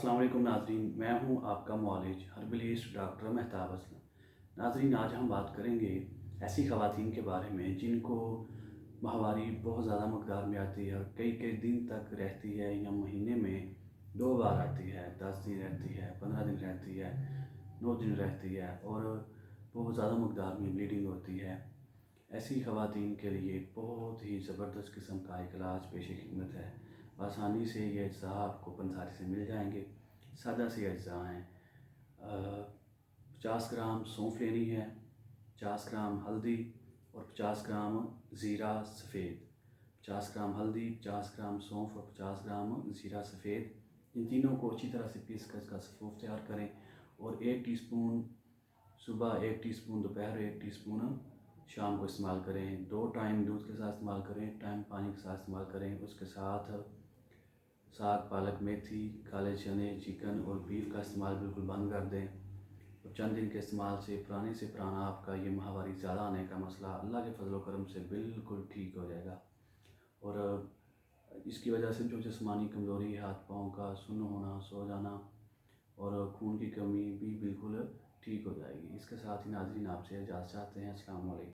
अस्सलाम वालेकुम नाज़रीन, मैं हूं आपका मुआलिज हर्बलिस्ट डॉक्टर मेहताब असलम। नाज़रीन, आज हम बात करेंगे ऐसी ख़वातीन के बारे में जिनको माहवारी बहुत ज़्यादा मकदार में आती है और कई कई दिन तक रहती है या महीने में 2 बार आती है, 10 दिन रहती है, 15 दिन रहती है, 9 दिन रहती है और बहुत ज़्यादा मकदार में ब्लीडिंग होती है। ऐसी ख़वातीन के लिए बहुत ही ज़बरदस्त किस्म का एक इलाज पेश खिदमत है। आसानी से ये अज्जा आपको पंसारी से मिल जाएंगे। सादा से अज्जा हैं। 50 ग्राम सौंफ लेनी है, 50 ग्राम हल्दी और 50 ग्राम ज़ीरा सफ़ेद। 50 ग्राम हल्दी, 50 ग्राम सौंफ और 50 ग्राम ज़ीरा सफ़ेद, इन तीनों को अच्छी तरह से पीस कर इसका सफ़ूफ तैयार करें और 1 टीस्पून सुबह, 1 टीस्पून दोपहर, 1 टीस्पून शाम को इस्तेमाल करें। 2 टाइम दूध के साथ इस्तेमाल करें, टाइम पानी के साथ इस्तेमाल करें। उसके साथ साग, पालक, मेथी, काले चने, चिकन और बीफ का इस्तेमाल बिल्कुल बंद कर दें। और चंद दिन के इस्तेमाल से पुराना आपका ये माहवारी ज़्यादा आने का मसला अल्लाह के फजल करम से बिल्कुल ठीक हो जाएगा। और इसकी वजह से जो जिस्मानी कमज़ोरी, हाथ पाँव का सुन्न होना, सो जाना और खून की कमी भी बिल्कुल ठीक हो जाएगी। इसके साथ ही नाज़रीन आपसे इजाज़त चाहते हैं। अस्सलाम वालेकुम।